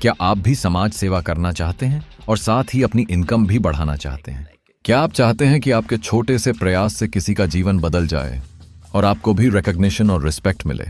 क्या आप भी समाज सेवा करना चाहते हैं और साथ ही अपनी इनकम भी बढ़ाना चाहते हैं? क्या आप चाहते हैं कि आपके छोटे से प्रयास से किसी का जीवन बदल जाए और आपको भी रिकॉग्निशन और रिस्पेक्ट मिले?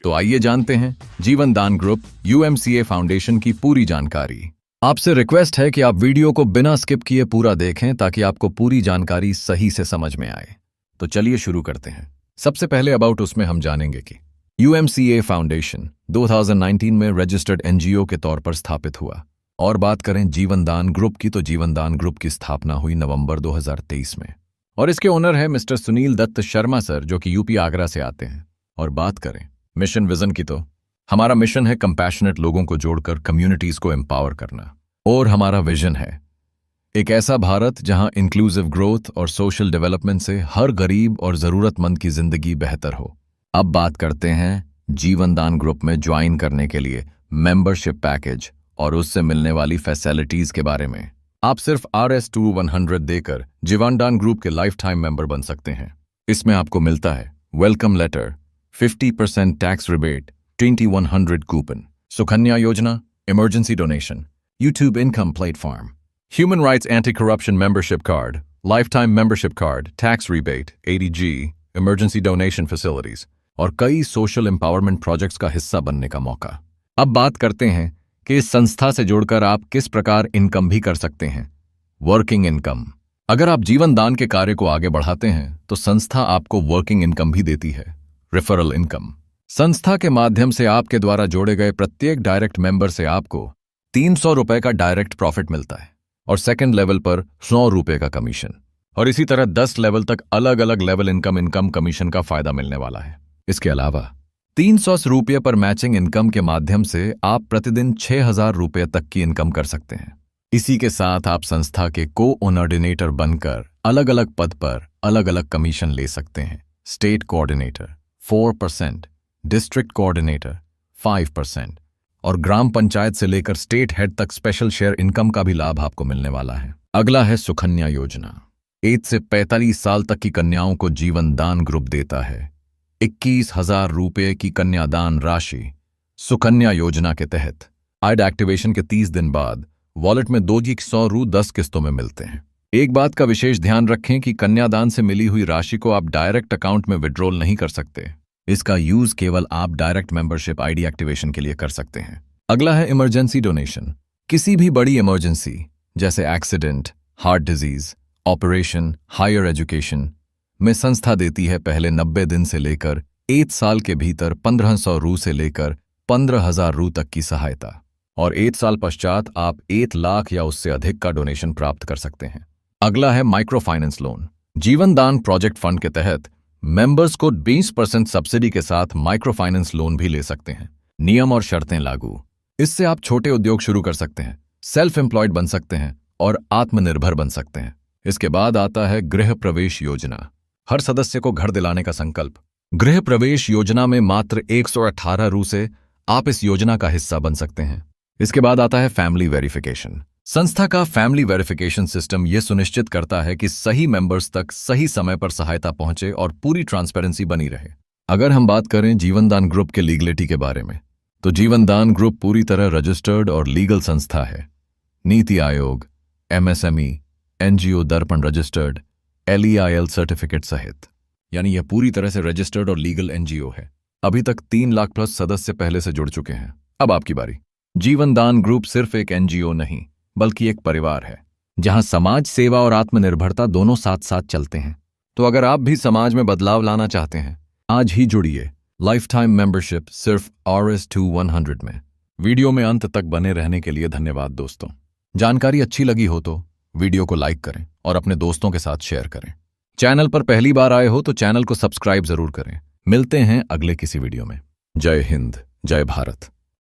तो आइए जानते हैं जीवन दान ग्रुप UMCA फाउंडेशन की पूरी जानकारी। आपसे रिक्वेस्ट है कि आप वीडियो को बिना स्किप किए पूरा देखें ताकि आपको पूरी जानकारी सही से समझ में आए। तो चलिए शुरू करते हैं। सबसे पहले अबाउट उसमें हम जानेंगे कि UMCA फाउंडेशन 2019 में रजिस्टर्ड NGO के तौर पर स्थापित हुआ। और बात करें जीवन दान ग्रुप की, तो जीवन दान ग्रुप की स्थापना हुई नवंबर 2023 में और इसके ओनर है मिस्टर सुनील दत्त शर्मा सर, जो कि यूपी आगरा से आते हैं। और बात करें मिशन विजन की, तो हमारा मिशन है कंपैशनेट लोगों को जोड़कर कम्युनिटीज को एम्पावर करना। और हमारा विजन है एक ऐसा भारत जहां इंक्लूसिव ग्रोथ और सोशल डेवलपमेंट से हर गरीब और जरूरतमंद की जिंदगी बेहतर हो। अब बात करते हैं जीवन दान ग्रुप में ज्वाइन करने के लिए मेंबरशिप पैकेज और उससे मिलने वाली फैसिलिटीज के बारे में। आप सिर्फ RS2100 देकर जीवन दान ग्रुप के लाइफ टाइम मेंबर बन सकते हैं। इसमें आपको मिलता है welcome letter, 50% tax rebate, 2100 coupon, Sukanya Yojana, emergency donation, YouTube income platform, human rights anti corruption membership card, life time membership card, tax rebate, ADG, emergency donation facilities और कई सोशल एम्पावरमेंट प्रोजेक्ट्स का हिस्सा बनने का मौका। अब बात करते हैं कि इस संस्था से जुड़कर आप किस प्रकार इनकम भी कर सकते हैं। Working income. अगर आप जीवन दान के कार्य को आगे बढ़ाते हैं तो संस्था आपको वर्किंग इनकम भी देती है। Referral income. संस्था के माध्यम से आपके द्वारा जोड़े गए प्रत्येक डायरेक्ट मेंबर से आपको 300 रुपए का डायरेक्ट प्रॉफिट मिलता है और सेकेंड लेवल पर 100 रुपए का कमीशन। और इसी तरह 10 लेवल तक अलग अलग लेवल इनकम कमीशन का फायदा मिलने वाला है। इसके अलावा 300 रुपये पर मैचिंग इनकम के माध्यम से आप प्रतिदिन 6000 रुपये तक की इनकम कर सकते हैं। इसी के साथ आप संस्था के कोऑर्डिनेटर बनकर अलग अलग पद पर अलग अलग कमीशन ले सकते हैं। स्टेट कोऑर्डिनेटर 4%, डिस्ट्रिक्ट कोऑर्डिनेटर 5% और ग्राम पंचायत से लेकर स्टेट हेड तक स्पेशल शेयर इनकम का भी लाभ आपको मिलने वाला है। अगला है सुकन्या योजना। 1 से 45 साल तक की कन्याओं को जीवन दान ग्रुप देता है 21,000 रुपये की कन्यादान राशि। सुकन्या योजना के तहत आइड एक्टिवेशन के 30 दिन बाद वॉलेट में 200 रु 10 किस्तों में मिलते हैं। एक बात का विशेष ध्यान रखें कि कन्यादान से मिली हुई राशि को आप डायरेक्ट अकाउंट में विड्रॉल नहीं कर सकते। इसका यूज केवल आप डायरेक्ट मेंबरशिप ID एक्टिवेशन के लिए कर सकते हैं। अगला है इमरजेंसी डोनेशन। किसी भी बड़ी इमरजेंसी जैसे accident, heart disease, operation, higher education में संस्था देती है पहले 90 दिन से लेकर 1 साल के भीतर 1500 रु से लेकर 15,000 रु तक की सहायता और 1 साल पश्चात आप 1 लाख या उससे अधिक का डोनेशन प्राप्त कर सकते हैं। अगला है माइक्रो फाइनेंस लोन। जीवन दान प्रोजेक्ट फंड के तहत मेंबर्स को 20% सब्सिडी के साथ माइक्रो फाइनेंस लोन भी ले सकते हैं। नियम और शर्तें लागू। इससे आप छोटे उद्योग शुरू कर सकते हैं, सेल्फ एम्प्लॉयड बन सकते हैं और आत्मनिर्भर बन सकते हैं। इसके बाद आता है गृह प्रवेश योजना। हर सदस्य को घर दिलाने का संकल्प। गृह प्रवेश योजना में मात्र 118 रु से आप इस योजना का हिस्सा बन सकते हैं। इसके बाद आता है फैमिली वेरिफिकेशन। संस्था का फैमिली वेरिफिकेशन सिस्टम यह सुनिश्चित करता है कि सही मेंबर्स तक सही समय पर सहायता पहुंचे और पूरी ट्रांसपेरेंसी बनी रहे। अगर हम बात करें जीवन दान ग्रुप के लीगलिटी के बारे में, तो जीवन दान ग्रुप पूरी तरह रजिस्टर्ड और लीगल संस्था है। नीति आयोग, MSME, NGO दर्पण रजिस्टर्ड, LEIL सर्टिफिकेट सहित, यानी यह पूरी तरह से रजिस्टर्ड और लीगल NGO है। अभी तक 3 लाख प्लस सदस्य पहले से जुड़ चुके हैं। अब आपकी बारी। जीवन दान ग्रुप सिर्फ एक NGO नहीं बल्कि एक परिवार है जहां समाज सेवा और आत्मनिर्भरता दोनों साथ साथ चलते हैं। तो अगर आप भी समाज में बदलाव लाना चाहते हैं, आज ही जुड़िए। लाइफ टाइम मेंबरशिप सिर्फ RS2100 में। वीडियो में अंत तक बने रहने के लिए धन्यवाद दोस्तों। जानकारी अच्छी लगी हो तो वीडियो को लाइक करें और अपने दोस्तों के साथ शेयर करें। चैनल पर पहली बार आए हो तो चैनल को सब्सक्राइब जरूर करें। मिलते हैं अगले किसी वीडियो में। जय हिंद, जय भारत।